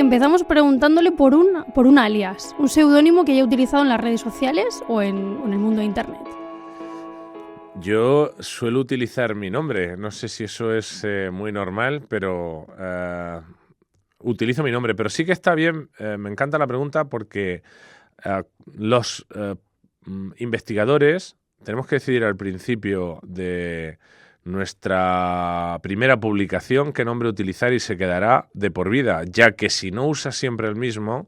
Empezamos preguntándole por un alias, un seudónimo que haya utilizado en las redes sociales o en el mundo de Internet. Yo suelo utilizar mi nombre. No sé si eso es muy normal, pero utilizo mi nombre. Pero sí que está bien, me encanta la pregunta porque los investigadores tenemos que decidir al principio de nuestra primera publicación qué nombre utilizar y se quedará de por vida, ya que si no usas siempre el mismo,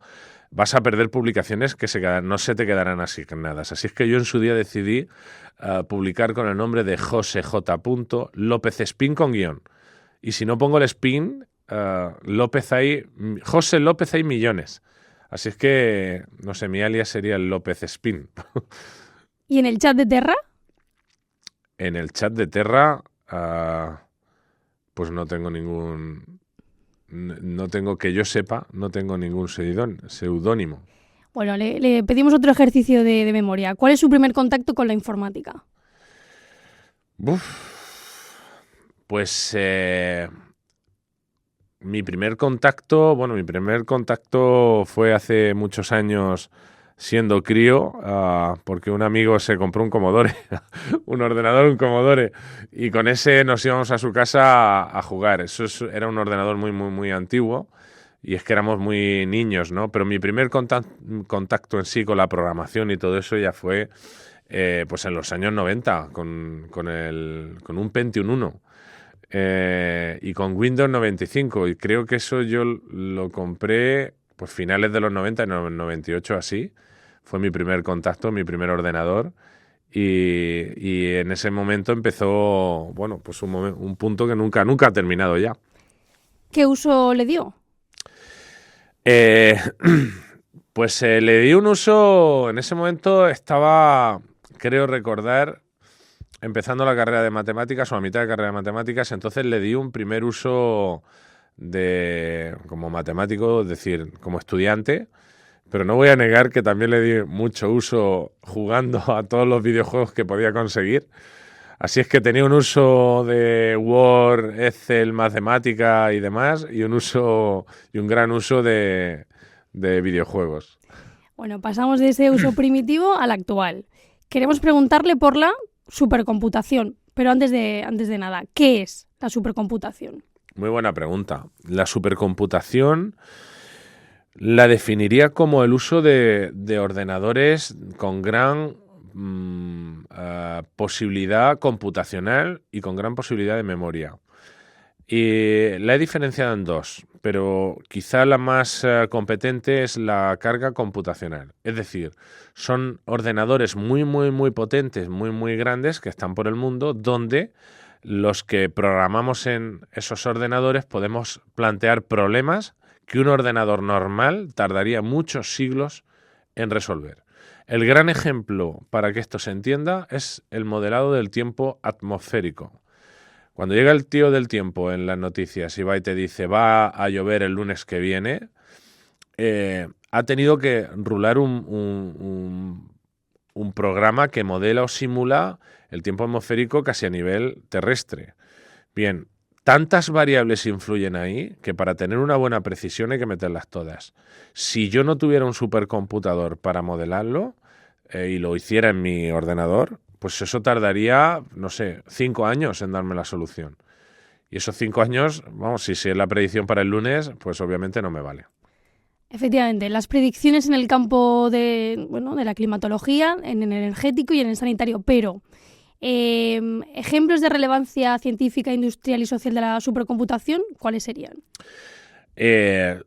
vas a perder publicaciones que no se te quedarán asignadas. Así es que yo en su día decidí publicar con el nombre de José J. López Espín con guión. Y si no pongo el Espín, López hay, José López hay millones. Así es que, no sé, mi alias sería el López Espín. ¿Y en el chat de Terra? En el chat de Terra, pues no tengo que yo sepa, no tengo ningún seudónimo. Bueno, le pedimos otro ejercicio de memoria. ¿Cuál es su primer contacto con la informática? Pues mi primer contacto fue hace muchos años siendo crío, porque un amigo se compró un Commodore, un Commodore, y con ese nos íbamos a su casa a jugar. Era un ordenador muy, muy, muy antiguo, y es que éramos muy niños, ¿no? Pero mi primer contacto en sí con la programación y todo eso ya fue pues en los años 90, con un Pentium 1. Y con Windows 95, y creo que eso yo lo compré pues finales de los 90, en el 98 así. Fue mi primer contacto, mi primer ordenador, y en ese momento empezó, bueno, pues un punto que nunca ha terminado ya. ¿Qué uso le dio? Pues le di un uso, en ese momento estaba, creo recordar, empezando la carrera de matemáticas o a mitad de carrera de matemáticas, entonces le di un primer uso como matemático, es decir, como estudiante, pero no voy a negar que también le di mucho uso jugando a todos los videojuegos que podía conseguir. Así es que tenía un uso de Word, Excel, matemática y demás, y un gran uso de videojuegos. Bueno, pasamos de ese uso primitivo al actual. Queremos preguntarle por la supercomputación, pero antes de nada, ¿qué es la supercomputación? Muy buena pregunta. La supercomputación la definiría como el uso de ordenadores con gran posibilidad computacional y con gran posibilidad de memoria. Y la he diferenciado en dos, pero quizá la más competente es la carga computacional. Es decir, son ordenadores muy, muy, muy potentes, muy, muy grandes que están por el mundo, donde los que programamos en esos ordenadores podemos plantear problemas que un ordenador normal tardaría muchos siglos en resolver. El gran ejemplo para que esto se entienda es el modelado del tiempo atmosférico. Cuando llega el tío del tiempo en las noticias y va y te dice va a llover el lunes que viene, ha tenido que rular un programa que modela o simula el tiempo atmosférico casi a nivel terrestre. Bien, tantas variables influyen ahí que para tener una buena precisión hay que meterlas todas. Si yo no tuviera un supercomputador para modelarlo y lo hiciera en mi ordenador, pues eso tardaría, no sé, 5 años en darme la solución. Y esos 5 años, vamos, si es la predicción para el lunes, pues obviamente no me vale. Efectivamente, las predicciones en el campo de la climatología, en el energético y en el sanitario, pero ejemplos de relevancia científica, industrial y social de la supercomputación, ¿cuáles serían?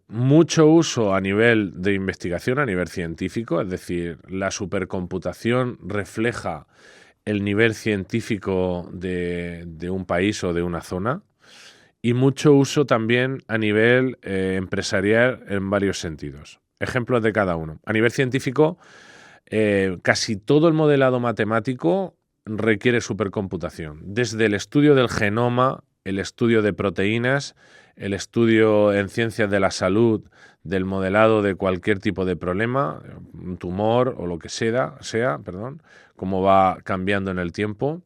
Mucho uso a nivel de investigación, a nivel científico, es decir, la supercomputación refleja el nivel científico de un país o de una zona, y mucho uso también a nivel empresarial en varios sentidos. Ejemplos de cada uno. A nivel científico, casi todo el modelado matemático requiere supercomputación, desde el estudio del genoma, el estudio de proteínas, el estudio en ciencias de la salud, del modelado de cualquier tipo de problema, un tumor o lo que sea, cómo va cambiando en el tiempo,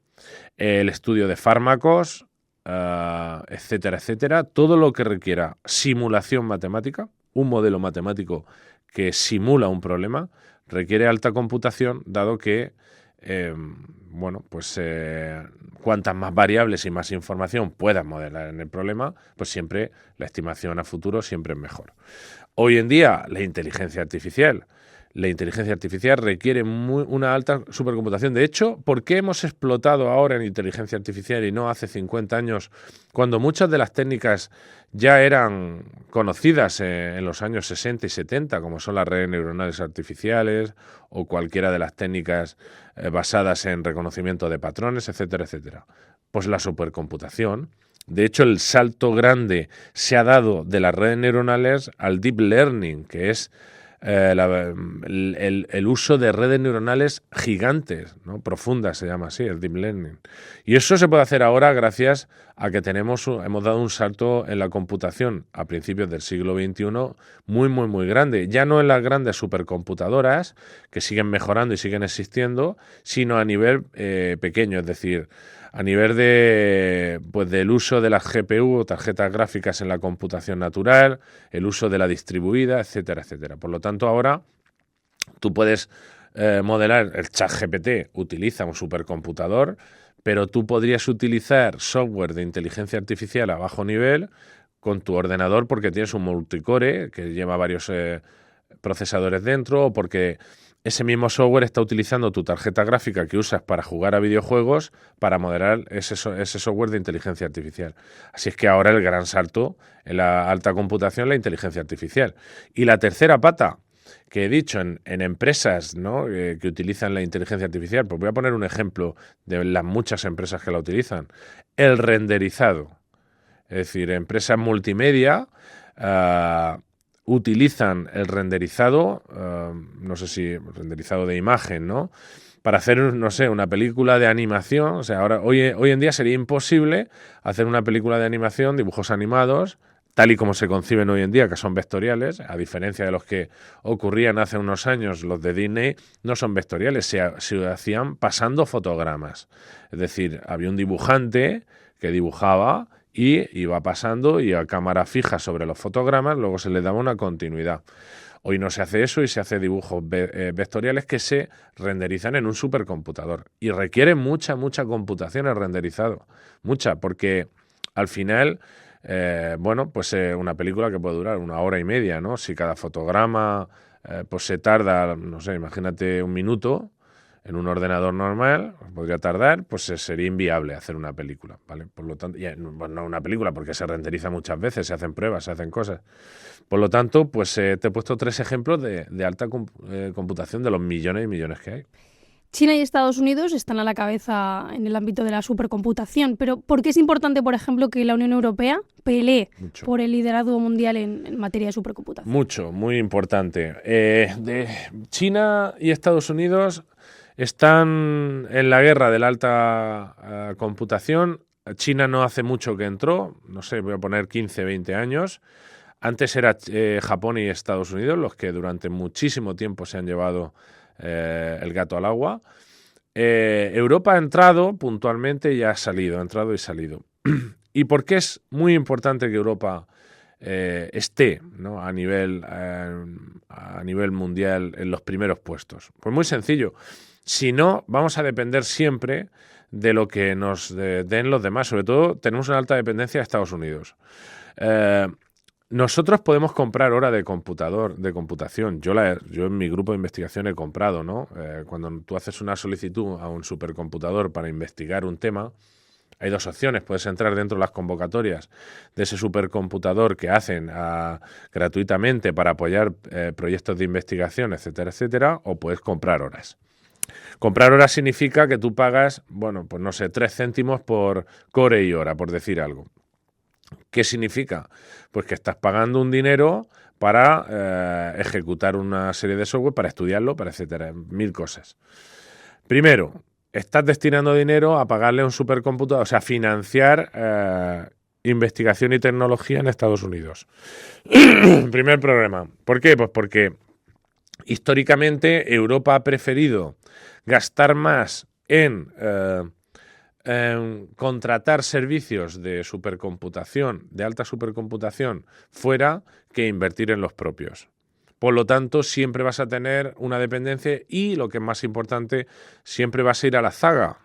el estudio de fármacos, etcétera, etcétera, todo lo que requiera simulación matemática, un modelo matemático que simula un problema, requiere alta computación, dado que cuantas más variables y más información puedas modelar en el problema, pues siempre la estimación a futuro siempre es mejor. Hoy en día, la inteligencia artificial requiere una alta supercomputación. De hecho, ¿por qué hemos explotado ahora en inteligencia artificial y no hace 50 años, cuando muchas de las técnicas ya eran conocidas en los años 60 y 70, como son las redes neuronales artificiales o cualquiera de las técnicas basadas en reconocimiento de patrones, etcétera, etcétera? Pues la supercomputación. De hecho, el salto grande se ha dado de las redes neuronales al deep learning, que es el uso de redes neuronales gigantes, ¿no? Profundas se llama así, el deep learning. Y eso se puede hacer ahora gracias a que hemos dado un salto en la computación a principios del siglo XXI muy, muy, muy grande. Ya no en las grandes supercomputadoras, que siguen mejorando y siguen existiendo, sino a nivel pequeño, es decir, a nivel del uso de las GPU o tarjetas gráficas en la computación natural, el uso de la distribuida, etcétera, etcétera. Por lo tanto, ahora tú puedes modelar, el ChatGPT utiliza un supercomputador, pero tú podrías utilizar software de inteligencia artificial a bajo nivel con tu ordenador porque tienes un multicore que lleva varios procesadores dentro, o porque ese mismo software está utilizando tu tarjeta gráfica que usas para jugar a videojuegos para modelar ese software de inteligencia artificial. Así es que ahora el gran salto en la alta computación, la inteligencia artificial. Y la tercera pata que he dicho en empresas, ¿no?, que utilizan la inteligencia artificial, pues voy a poner un ejemplo de las muchas empresas que la utilizan. El renderizado. Es decir, empresas multimedia utilizan el renderizado, no sé si renderizado de imagen, ¿no?, para hacer, no sé, una película de animación. O sea, ahora hoy en día sería imposible hacer una película de animación, dibujos animados, tal y como se conciben hoy en día, que son vectoriales, a diferencia de los que ocurrían hace unos años, los de Disney no son vectoriales, se hacían pasando fotogramas. Es decir, había un dibujante que dibujaba y iba pasando y a cámara fija sobre los fotogramas, luego se le daba una continuidad. Hoy no se hace eso y se hace dibujos vectoriales que se renderizan en un supercomputador. Y requiere mucha computación el renderizado. Mucha, porque al final, una película que puede durar 1 hora y media, ¿no? Si cada fotograma pues se tarda, no sé, imagínate 1 minuto. En un ordenador normal podría tardar, pues sería inviable hacer una película, ¿vale? Por lo tanto, no una película porque se renderiza muchas veces, se hacen pruebas, se hacen cosas. Por lo tanto, pues te he puesto 3 ejemplos de alta computación de los millones y millones que hay. China y Estados Unidos están a la cabeza en el ámbito de la supercomputación, pero ¿por qué es importante, por ejemplo, que la Unión Europea pelee por el liderazgo mundial en materia de supercomputación? Muy importante. De China y Estados Unidos están en la guerra de la alta computación. China no hace mucho que entró, no sé, voy a poner 15, 20 años. Antes era Japón y Estados Unidos los que durante muchísimo tiempo se han llevado el gato al agua. Europa ha entrado puntualmente y ha salido, ha entrado y salido. ¿Y por qué es muy importante que Europa esté, ¿no?, a nivel mundial en los primeros puestos? Pues muy sencillo. Si no, vamos a depender siempre de lo que nos den los demás. Sobre todo, tenemos una alta dependencia de Estados Unidos. Nosotros podemos comprar hora de computación. Yo en mi grupo de investigación he comprado, ¿no? Cuando tú haces una solicitud a un supercomputador para investigar un tema, hay 2 opciones. Puedes entrar dentro de las convocatorias de ese supercomputador que hacen gratuitamente para apoyar proyectos de investigación, etcétera, etcétera, o puedes comprar horas. Comprar horas significa que tú pagas, 3 céntimos por core y hora, por decir algo. ¿Qué significa? Pues que estás pagando un dinero para ejecutar una serie de software, para estudiarlo, para etcétera, 1000 cosas. Primero, estás destinando dinero a pagarle a un supercomputador, o sea, financiar investigación y tecnología en Estados Unidos. Primer problema. ¿Por qué? Pues porque históricamente Europa ha preferido gastar más en contratar servicios de supercomputación, de alta supercomputación, fuera que invertir en los propios. Por lo tanto, siempre vas a tener una dependencia y, lo que es más importante, siempre vas a ir a la zaga.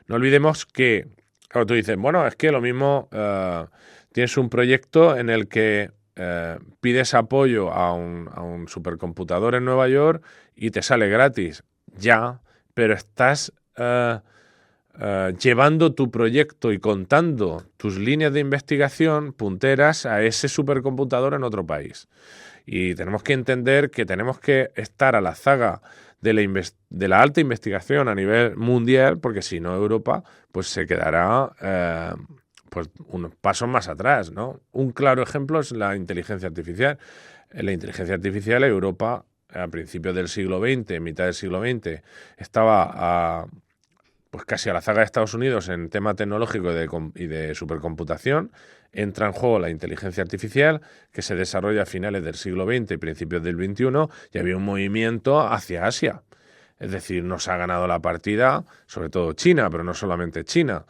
No olvidemos que, claro, tú dices, bueno, es que lo mismo tienes un proyecto en el que pides apoyo a un supercomputador en Nueva York y te sale gratis. Ya, pero estás llevando tu proyecto y contando tus líneas de investigación punteras a ese supercomputador en otro país. Y tenemos que entender que tenemos que estar a la zaga de la alta investigación a nivel mundial, porque si no Europa pues se quedará pues unos pasos más atrás, ¿no? Un claro ejemplo es la inteligencia artificial. En la inteligencia artificial, Europa a principios del siglo XX, mitad del siglo XX, estaba pues casi a la zaga de Estados Unidos en tema tecnológico y de supercomputación. Entra en juego la inteligencia artificial, que se desarrolla a finales del siglo XX y principios del XXI, y había un movimiento hacia Asia. Es decir, nos ha ganado la partida, sobre todo China, pero no solamente China.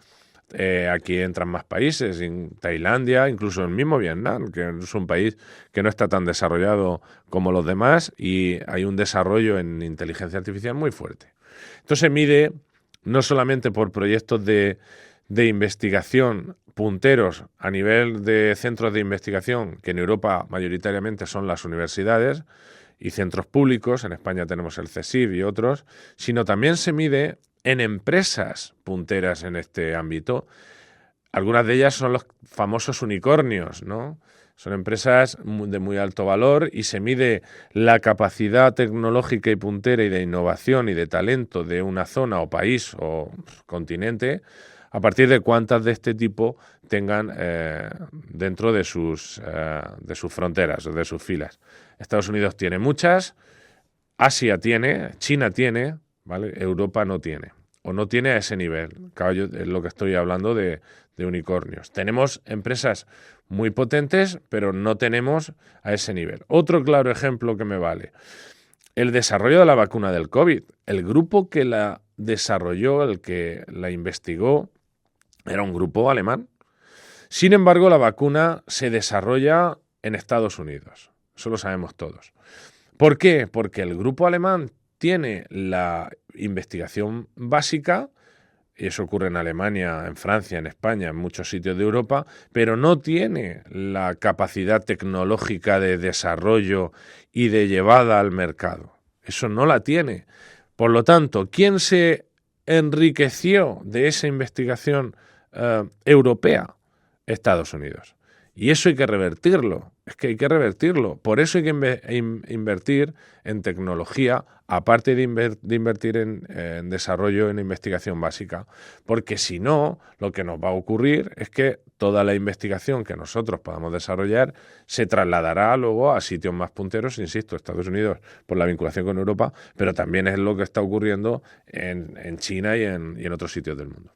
Aquí entran más países, en Tailandia, incluso el mismo Vietnam, que es un país que no está tan desarrollado como los demás, y hay un desarrollo en inteligencia artificial muy fuerte. Entonces se mide no solamente por proyectos de investigación punteros a nivel de centros de investigación, que en Europa mayoritariamente son las universidades y centros públicos, en España tenemos el CSIC y otros, sino también se mide en empresas punteras en este ámbito. Algunas de ellas son los famosos unicornios, ¿no? Son empresas de muy alto valor y se mide la capacidad tecnológica y puntera y de innovación y de talento de una zona o país o continente a partir de cuántas de este tipo tengan dentro de sus fronteras o de sus filas. Estados Unidos tiene muchas, Asia tiene, China tiene, ¿vale? Europa no tiene, o no tiene a ese nivel. Claro, yo es lo que estoy hablando de unicornios. Tenemos empresas muy potentes, pero no tenemos a ese nivel. Otro claro ejemplo que me vale, el desarrollo de la vacuna del COVID. El grupo que la desarrolló, el que la investigó, era un grupo alemán. Sin embargo, la vacuna se desarrolla en Estados Unidos. Eso lo sabemos todos. ¿Por qué? Porque el grupo alemán tiene la investigación básica, y eso ocurre en Alemania, en Francia, en España, en muchos sitios de Europa, pero no tiene la capacidad tecnológica de desarrollo y de llevada al mercado. Eso no la tiene. Por lo tanto, ¿quién se enriqueció de esa investigación europea? Estados Unidos. Y eso hay que revertirlo. Es que hay que revertirlo. Por eso hay que invertir en tecnología, aparte de invertir en desarrollo, en investigación básica. Porque si no, lo que nos va a ocurrir es que toda la investigación que nosotros podamos desarrollar se trasladará luego a sitios más punteros, insisto, Estados Unidos por la vinculación con Europa, pero también es lo que está ocurriendo en China y en otros sitios del mundo.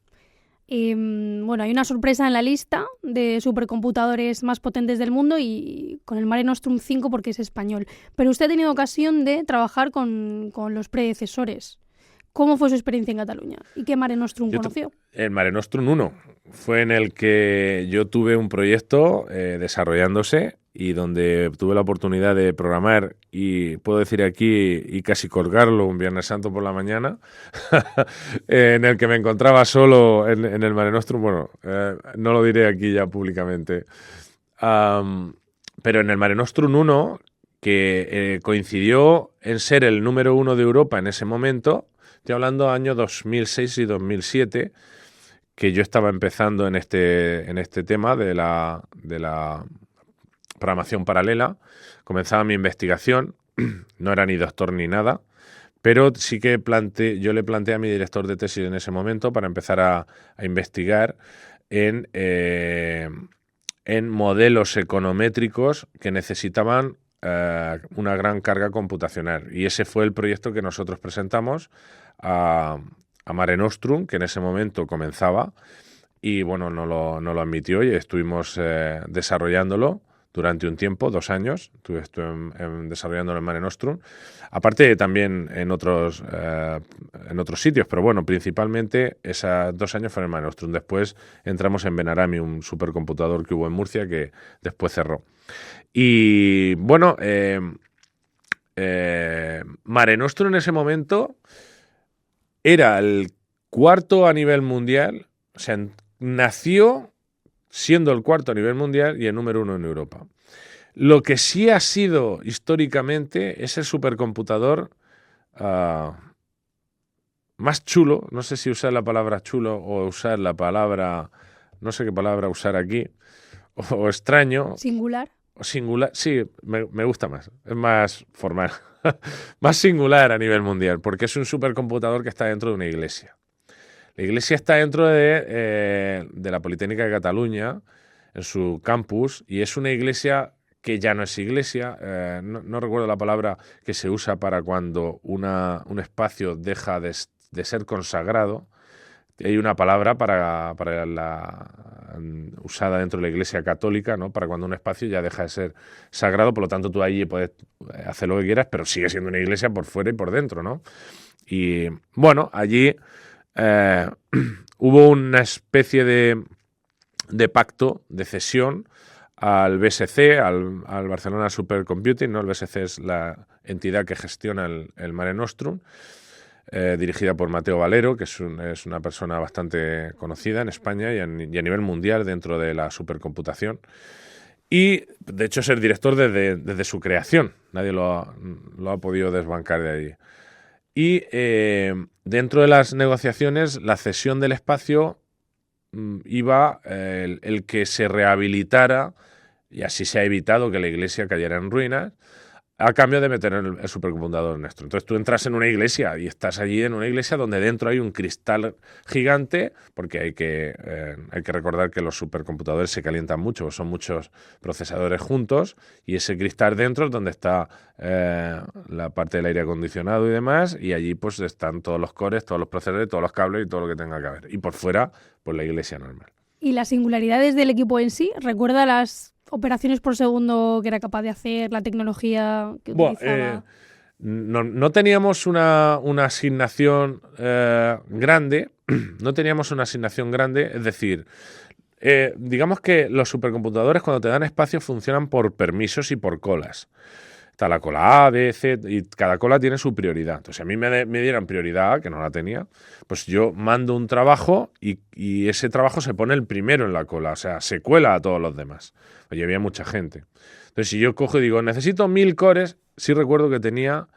Bueno, hay una sorpresa en la lista de supercomputadores más potentes del mundo y con el Mare Nostrum 5 porque es español. Pero usted ha tenido ocasión de trabajar con los predecesores. ¿Cómo fue su experiencia en Cataluña? ¿Y qué Mare Nostrum conoció? El Mare Nostrum 1 fue en el que yo tuve un proyecto desarrollándose y donde tuve la oportunidad de programar y puedo decir aquí y casi colgarlo un Viernes Santo por la mañana en el que me encontraba solo en el Mare Nostrum. Bueno, no lo diré aquí ya públicamente. Pero en el Mare Nostrum 1, que coincidió en ser el número 1 de Europa en ese momento, estoy hablando años 2006 y 2007, que yo estaba empezando en este tema de la programación paralela. Comenzaba mi investigación, no era ni doctor ni nada, pero sí que yo le planteé a mi director de tesis en ese momento para empezar a investigar en modelos econométricos que necesitaban una gran carga computacional. Y ese fue el proyecto que nosotros presentamos a Mare Nostrum, que en ese momento comenzaba, y bueno, no lo admitió y estuvimos desarrollándolo durante un tiempo, 2 años. Estuve desarrollando el Mare Nostrum. Aparte también en otros sitios, pero bueno, principalmente esos 2 años fueron en Mare Nostrum. Después entramos en Benarami, un supercomputador que hubo en Murcia que después cerró. Y bueno, Mare Nostrum en ese momento era el 4º a nivel mundial, o sea, nació siendo el 4º a nivel mundial y el número 1 en Europa. Lo que sí ha sido históricamente es el supercomputador más chulo, no sé si usar la palabra chulo o usar la palabra, no sé qué palabra usar aquí, o extraño. Singular. O singular, sí, me gusta más, es más formal, más singular a nivel mundial, porque es un supercomputador que está dentro de una iglesia. La iglesia está dentro de la Politécnica de Cataluña, en su campus, y es una iglesia que ya no es iglesia. No recuerdo la palabra que se usa para cuando un espacio deja de ser consagrado. Hay una palabra usada dentro de la iglesia católica, ¿no? Para cuando un espacio ya deja de ser sagrado, por lo tanto tú allí puedes hacer lo que quieras, pero sigue siendo una iglesia por fuera y por dentro, ¿no? Y bueno, allí hubo una especie de pacto, de cesión al BSC, al Barcelona Supercomputing, ¿no? El BSC es la entidad que gestiona el Mare Nostrum, dirigida por Mateo Valero, que es una persona bastante conocida en España y a nivel mundial dentro de la supercomputación. Y, de hecho, es el director desde su creación. Nadie lo ha podido desbancar de allí. Y dentro de las negociaciones, la cesión del espacio iba el que se rehabilitara, y así se ha evitado que la iglesia cayera en ruinas, a cambio de meter el supercomputador nuestro. Entonces tú entras en una iglesia y estás allí en una iglesia donde dentro hay un cristal gigante, porque hay que recordar que los supercomputadores se calientan mucho, son muchos procesadores juntos, y ese cristal dentro es donde está la parte del aire acondicionado y demás, y allí pues están todos los cores, todos los procesadores, todos los cables y todo lo que tenga que haber. Y por fuera, pues la iglesia normal. ¿Y las singularidades del equipo en sí? ¿Recuerda las operaciones por segundo que era capaz de hacer, la tecnología que utilizaba? No teníamos una asignación grande, no teníamos una asignación grande, es decir, digamos que los supercomputadores cuando te dan espacio funcionan por permisos y por colas. Está la cola A, B, C, y cada cola tiene su prioridad. Entonces, si a mí me dieran prioridad A, que no la tenía, pues yo mando un trabajo y ese trabajo se pone el primero en la cola, o sea, se cuela a todos los demás. Oye, había mucha gente. Entonces, si yo cojo y digo, necesito 1000 cores, sí recuerdo que tenía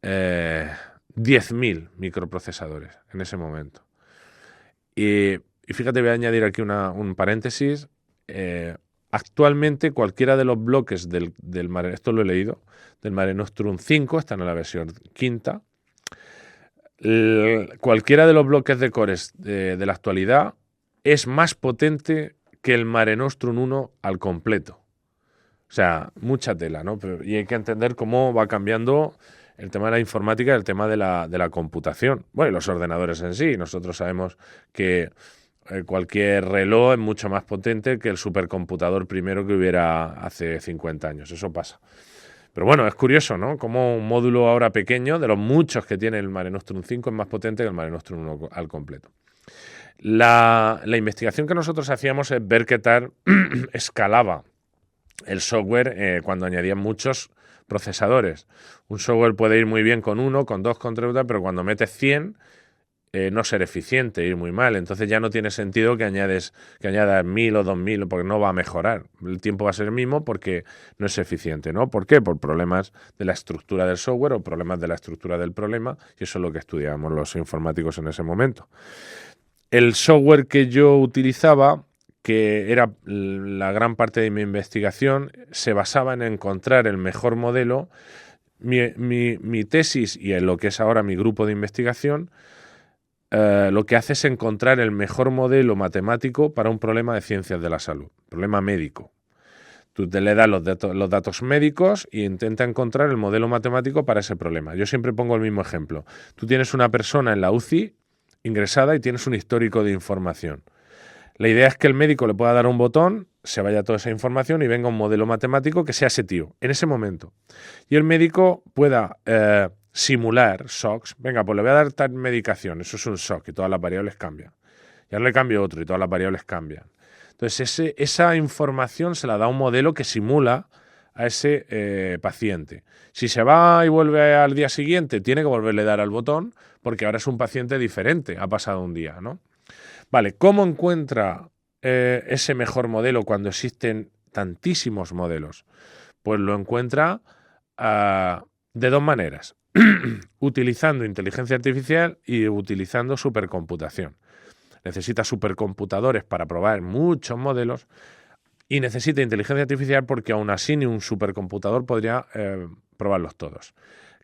10.000 microprocesadores en ese momento. Y fíjate, voy a añadir aquí un paréntesis. Actualmente cualquiera de los bloques del Mare, esto lo he leído, del Mare Nostrum 5, está en la versión 5ª, cualquiera de los bloques de cores de la actualidad es más potente que el Mare Nostrum 1 al completo. O sea, mucha tela, ¿no? Y hay que entender cómo va cambiando el tema de la informática y el tema de la computación. Bueno, y los ordenadores en sí. Nosotros sabemos que cualquier reloj es mucho más potente que el supercomputador primero que hubiera hace 50 años. Eso pasa. Pero bueno, es curioso, ¿no? Como un módulo ahora pequeño, de los muchos que tiene el Mare Nostrum 5, es más potente que el Mare Nostrum 1 al completo. La investigación que nosotros hacíamos es ver qué tal escalaba el software cuando añadían muchos procesadores. Un software puede ir muy bien con 1, con 2, con 3, pero cuando metes 100... no ser eficiente, ir muy mal. Entonces ya no tiene sentido que añadas 1000 o 2000 porque no va a mejorar. El tiempo va a ser el mismo porque no es eficiente, ¿no? ¿Por qué? Por problemas de la estructura del software o problemas de la estructura del problema, y eso es lo que estudiábamos los informáticos en ese momento. El software que yo utilizaba, que era la gran parte de mi investigación, se basaba en encontrar el mejor modelo. Mi tesis y en lo que es ahora mi grupo de investigación, lo que hace es encontrar el mejor modelo matemático para un problema de ciencias de la salud, problema médico. Tú le das los datos médicos e intenta encontrar el modelo matemático para ese problema. Yo siempre pongo el mismo ejemplo. Tú tienes una persona en la UCI ingresada y tienes un histórico de información. La idea es que el médico le pueda dar un botón, se vaya toda esa información y venga un modelo matemático que sea ese tío, en ese momento. Y el médico pueda simular shocks. Venga, pues le voy a dar tal medicación, eso es un shock y todas las variables cambian. Y ahora le cambio otro y todas las variables cambian. Entonces esa información se la da un modelo que simula a ese paciente. Si se va y vuelve al día siguiente, tiene que volverle a dar al botón porque ahora es un paciente diferente, ha pasado un día, ¿no? Vale, ¿cómo encuentra ese mejor modelo cuando existen tantísimos modelos? Pues lo encuentra de dos maneras, utilizando inteligencia artificial y utilizando supercomputación. Necesita supercomputadores para probar muchos modelos y necesita inteligencia artificial porque aún así ni un supercomputador podría probarlos todos.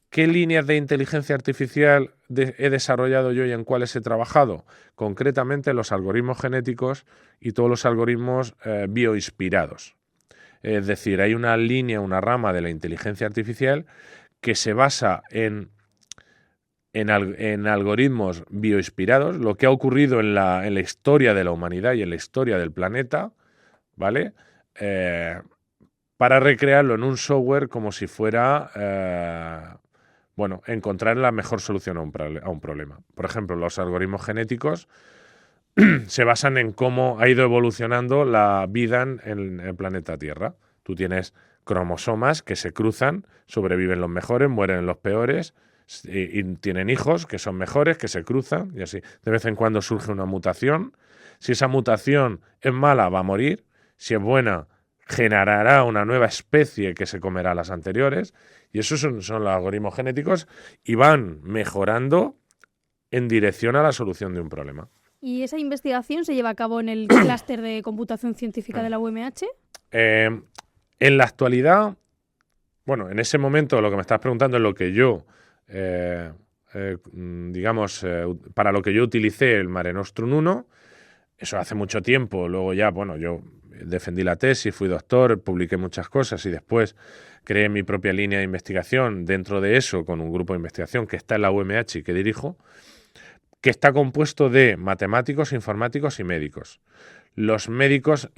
¿Qué líneas de inteligencia artificial he desarrollado yo y en cuáles he trabajado? Concretamente los algoritmos genéticos y todos los algoritmos bioinspirados. Es decir, hay una línea, una rama de la inteligencia artificial que se basa en algoritmos bioinspirados, lo que ha ocurrido en la historia de la humanidad y en la historia del planeta, ¿vale? Para recrearlo en un software como si fuera... encontrar la mejor solución a un problema. Por ejemplo, los algoritmos genéticos se basan en cómo ha ido evolucionando la vida en el planeta Tierra. Tú tienes cromosomas que se cruzan, sobreviven los mejores, mueren los peores, y tienen hijos que son mejores, que se cruzan, y así. De vez en cuando surge una mutación. Si esa mutación es mala, va a morir. Si es buena, generará una nueva especie que se comerá a las anteriores. Y esos son los algoritmos genéticos y van mejorando en dirección a la solución de un problema. ¿Y esa investigación se lleva a cabo en el clúster de computación científica de la UMH? En la actualidad, en ese momento lo que me estás preguntando es lo que yo, para lo que yo utilicé el Mare Nostrum 1. Eso hace mucho tiempo. Luego ya, yo defendí la tesis, fui doctor, publiqué muchas cosas y después creé mi propia línea de investigación dentro de eso con un grupo de investigación que está en la UMH y que dirijo, que está compuesto de matemáticos, informáticos y médicos. Los médicos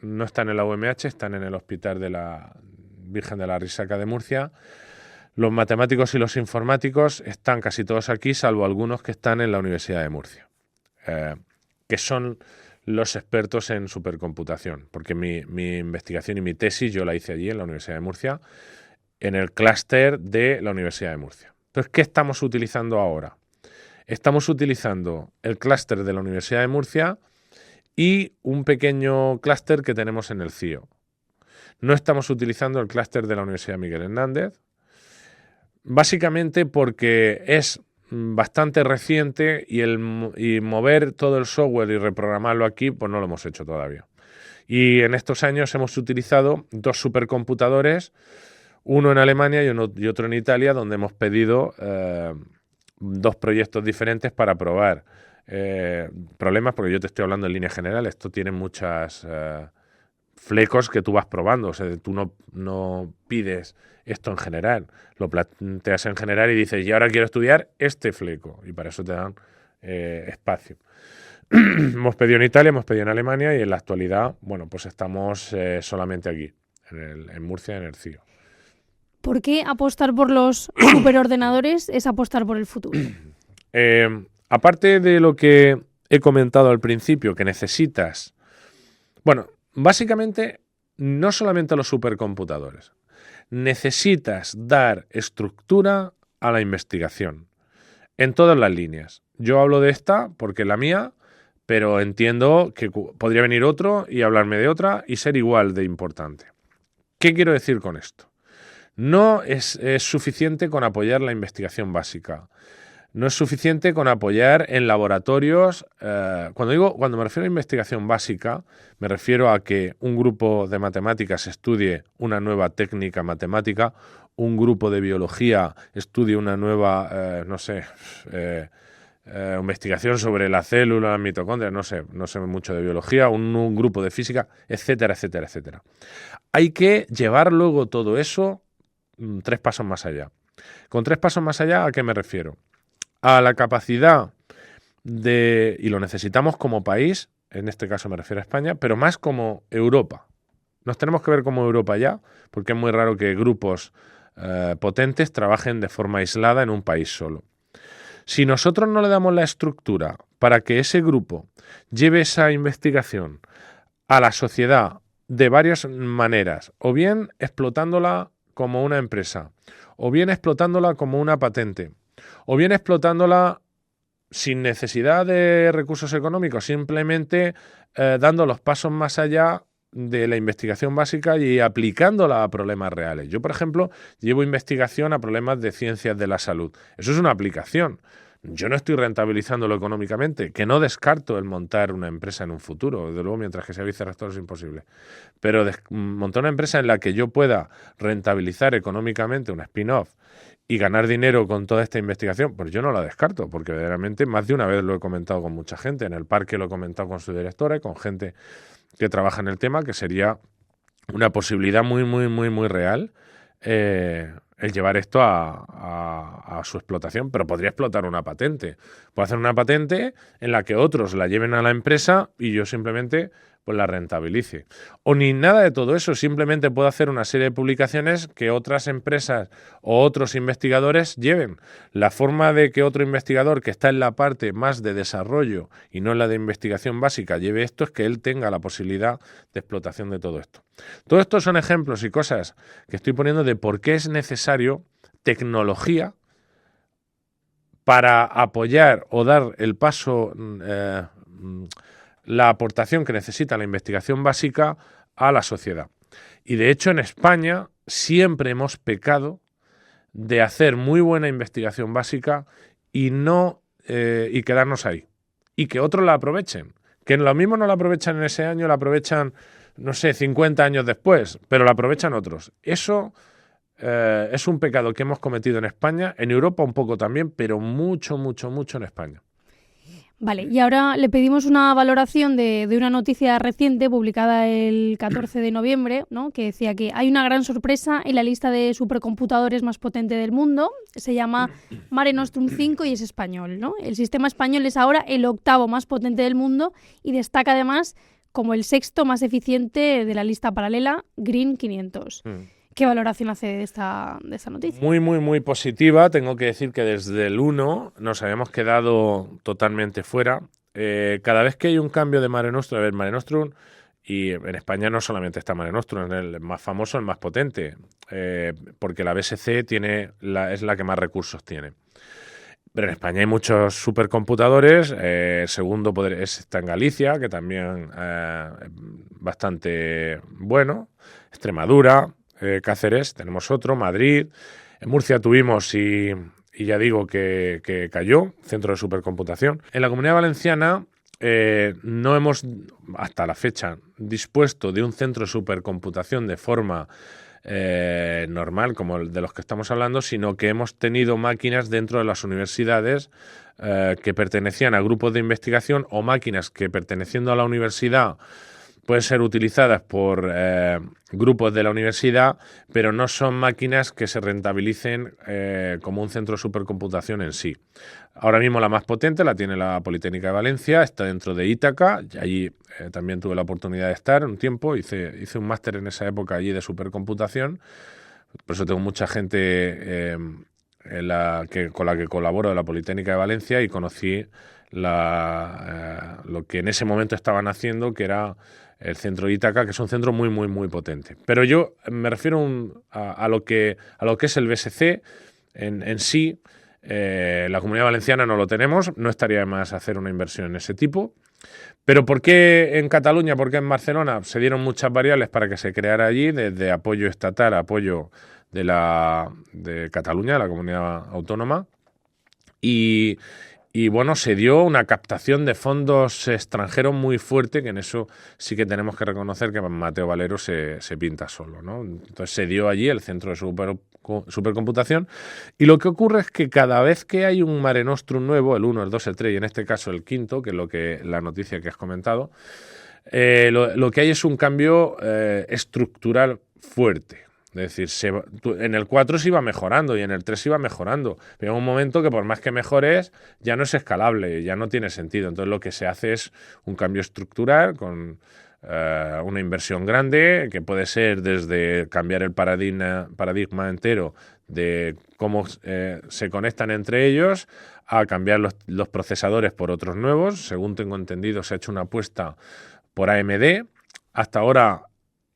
no están en la UMH, están en el Hospital de la Virgen de la Risaca de Murcia. Los matemáticos y los informáticos están casi todos aquí, salvo algunos que están en la Universidad de Murcia, que son los expertos en supercomputación, porque mi investigación y mi tesis yo la hice allí en la Universidad de Murcia, en el clúster de la Universidad de Murcia. Entonces, ¿qué estamos utilizando ahora? Estamos utilizando el clúster de la Universidad de Murcia y un pequeño clúster que tenemos en el CIO. No estamos utilizando el clúster de la Universidad Miguel Hernández, básicamente porque es bastante reciente y mover todo el software y reprogramarlo aquí, pues no lo hemos hecho todavía. Y en estos años hemos utilizado dos supercomputadores, uno en Alemania y otro en Italia, donde hemos pedido dos proyectos diferentes para probar problemas, porque yo te estoy hablando en línea general, esto tiene muchas flecos que tú vas probando, o sea, tú no pides esto en general, lo planteas en general y dices, y ahora quiero estudiar este fleco, y para eso te dan espacio. Hemos pedido en Italia, hemos pedido en Alemania y en la actualidad, pues estamos solamente aquí, en Murcia, en el CIO. ¿Por qué apostar por los superordenadores es apostar por el futuro? Aparte de lo que he comentado al principio, que necesitas... básicamente, no solamente los supercomputadores. Necesitas dar estructura a la investigación en todas las líneas. Yo hablo de esta porque es la mía, pero entiendo que podría venir otro y hablarme de otra y ser igual de importante. ¿Qué quiero decir con esto? No es suficiente con apoyar la investigación básica. No es suficiente con apoyar en laboratorios. Cuando me refiero a investigación básica, me refiero a que un grupo de matemáticas estudie una nueva técnica matemática, un grupo de biología estudie una nueva, investigación sobre la célula, la mitocondria, no sé mucho de biología, un grupo de física, etcétera, etcétera, etcétera. Hay que llevar luego todo eso 3 pasos más allá. Con 3 pasos más allá, ¿a qué me refiero? A la capacidad y lo necesitamos como país, en este caso me refiero a España, pero más como Europa. Nos tenemos que ver como Europa ya, porque es muy raro que grupos potentes trabajen de forma aislada en un país solo. Si nosotros no le damos la estructura para que ese grupo lleve esa investigación a la sociedad de varias maneras, o bien explotándola como una empresa, o bien explotándola como una patente, o bien explotándola sin necesidad de recursos económicos, simplemente dando los pasos más allá de la investigación básica y aplicándola a problemas reales. Yo, por ejemplo, llevo investigación a problemas de ciencias de la salud. Eso es una aplicación. Yo no estoy rentabilizándolo económicamente, que no descarto el montar una empresa en un futuro, desde luego mientras que sea vicerrector es imposible. Pero montar una empresa en la que yo pueda rentabilizar económicamente un spin-off y ganar dinero con toda esta investigación, pues yo no la descarto, porque verdaderamente más de una vez lo he comentado con mucha gente. En el parque lo he comentado con su directora y con gente que trabaja en el tema, que sería una posibilidad muy, muy, muy, muy real el llevar esto a su explotación, pero podría explotar una patente. Puedo hacer una patente en la que otros la lleven a la empresa y yo simplemente pues la rentabilice. O ni nada de todo eso, simplemente puedo hacer una serie de publicaciones que otras empresas o otros investigadores lleven. La forma de que otro investigador que está en la parte más de desarrollo y no en la de investigación básica lleve esto es que él tenga la posibilidad de explotación de todo esto. Todo esto son ejemplos y cosas que estoy poniendo de por qué es necesario tecnología para apoyar o dar el paso, la aportación que necesita la investigación básica a la sociedad. Y de hecho en España siempre hemos pecado de hacer muy buena investigación básica y quedarnos ahí. Y que otros la aprovechen. Que lo mismo no la aprovechan en ese año, la aprovechan, no sé, 50 años después, pero la aprovechan otros. Eso es un pecado que hemos cometido en España, en Europa un poco también, pero mucho, mucho, mucho en España. Vale, y ahora le pedimos una valoración de una noticia reciente publicada el 14 de noviembre, ¿no? Que decía que hay una gran sorpresa en la lista de supercomputadores más potente del mundo. Se llama Mare Nostrum 5 y es español, ¿no? El sistema español es ahora el 8º más potente del mundo y destaca además como el 6º más eficiente de la lista paralela Green 500. ¿Qué valoración hace de esta noticia? Muy, muy, muy positiva. Tengo que decir que desde el 1 nos habíamos quedado totalmente fuera. Cada vez que hay un cambio de Mare Nostrum, a ver, Mare Nostrum, y en España no solamente está Mare Nostrum, es el más famoso, el más potente, porque la BSC es la que más recursos tiene. Pero en España hay muchos supercomputadores. Segundo poder está en Galicia, que también bastante bueno. Extremadura, Cáceres, tenemos otro, Madrid. En Murcia tuvimos y ya digo que cayó, centro de supercomputación. En la Comunidad Valenciana no hemos, hasta la fecha, dispuesto de un centro de supercomputación de forma normal, como el de los que estamos hablando, sino que hemos tenido máquinas dentro de las universidades que pertenecían a grupos de investigación o máquinas que perteneciendo a la universidad pueden ser utilizadas por grupos de la universidad, pero no son máquinas que se rentabilicen como un centro de supercomputación en sí. Ahora mismo la más potente la tiene la Politécnica de Valencia, está dentro de Ítaca, y allí también tuve la oportunidad de estar un tiempo, hice un máster en esa época allí de supercomputación, por eso tengo mucha gente con la que colaboro de la Politécnica de Valencia y conocí lo que en ese momento estaban haciendo, que era el centro de Ítaca, que es un centro muy, muy, muy potente. Pero yo me refiero a lo que es el BSC en sí. La Comunidad Valenciana no lo tenemos, no estaría de más hacer una inversión en ese tipo. Pero ¿por qué en Cataluña, por qué en Barcelona? Se dieron muchas variables para que se creara allí, desde apoyo estatal, apoyo de Cataluña, de la comunidad autónoma. Y bueno, se dio una captación de fondos extranjeros muy fuerte, que en eso sí que tenemos que reconocer que Mateo Valero se pinta solo, ¿no? Entonces se dio allí el centro de supercomputación, y lo que ocurre es que cada vez que hay un Mare Nostrum nuevo, el 1, el 2, el 3 y en este caso el 5, que es la noticia que has comentado, lo que hay es un cambio estructural fuerte. Es decir, en el 4 se iba mejorando y en el 3 se iba mejorando. Pero en un momento que por más que mejores, ya no es escalable, ya no tiene sentido. Entonces lo que se hace es un cambio estructural con una inversión grande, que puede ser desde cambiar el paradigma entero de cómo se conectan entre ellos, a cambiar los procesadores por otros nuevos. Según tengo entendido, se ha hecho una apuesta por AMD. Hasta ahora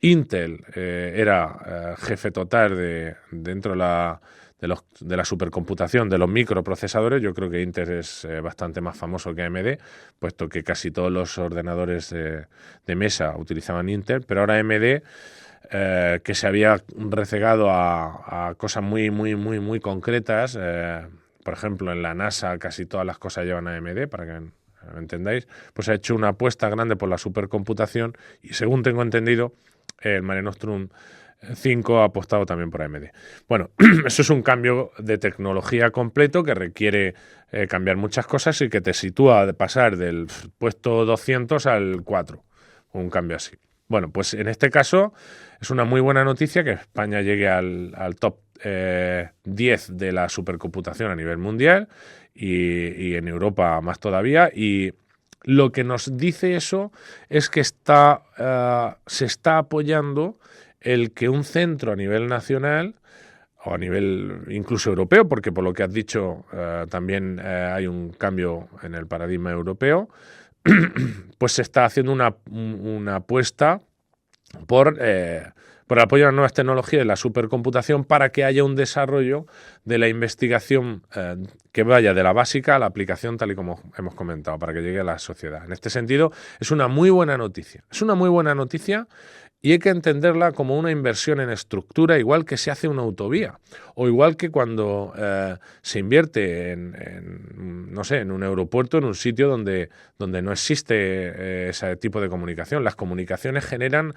Intel era jefe total dentro de la supercomputación, de los microprocesadores. Yo creo que Intel es bastante más famoso que AMD, puesto que casi todos los ordenadores de mesa utilizaban Intel, pero ahora AMD, que se había recegado a cosas muy concretas, por ejemplo, en la NASA casi todas las cosas llevan AMD, para que ¿me entendáis? Pues ha hecho una apuesta grande por la supercomputación y, según tengo entendido, el Mare Nostrum 5 ha apostado también por AMD. Bueno, eso es un cambio de tecnología completo que requiere cambiar muchas cosas y que te sitúa de pasar del puesto 200 al 4, un cambio así. Bueno, pues en este caso es una muy buena noticia que España llegue al top 10 de la supercomputación a nivel mundial y en Europa más todavía. Y lo que nos dice eso es que se está apoyando el que un centro a nivel nacional o a nivel incluso europeo, porque por lo que has dicho también hay un cambio en el paradigma europeo, pues se está haciendo una apuesta por el apoyo a las nuevas tecnologías de la supercomputación para que haya un desarrollo de la investigación que vaya de la básica a la aplicación, tal y como hemos comentado, para que llegue a la sociedad. En este sentido, es una muy buena noticia. Es una muy buena noticia y hay que entenderla como una inversión en estructura, igual que se hace una autovía, o igual que cuando se invierte no sé, en un aeropuerto, en un sitio donde no existe ese tipo de comunicación. Las comunicaciones generan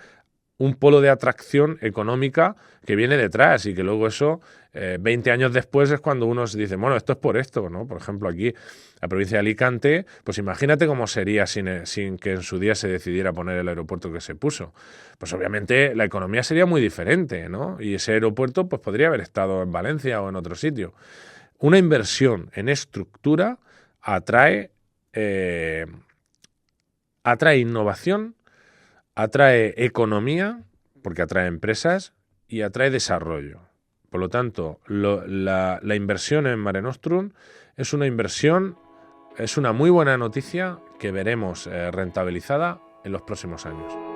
un polo de atracción económica que viene detrás y que luego eso, 20 años después, es cuando uno se dice, bueno, esto es por esto, ¿no? Por ejemplo, aquí, la provincia de Alicante, pues imagínate cómo sería sin que en su día se decidiera poner el aeropuerto que se puso. Pues obviamente la economía sería muy diferente, ¿no? Y ese aeropuerto pues podría haber estado en Valencia o en otro sitio. Una inversión en estructura atrae innovación, atrae economía, porque atrae empresas, y atrae desarrollo. Por lo tanto, la inversión en Mare Nostrum es una inversión, es una muy buena noticia que veremos rentabilizada en los próximos años.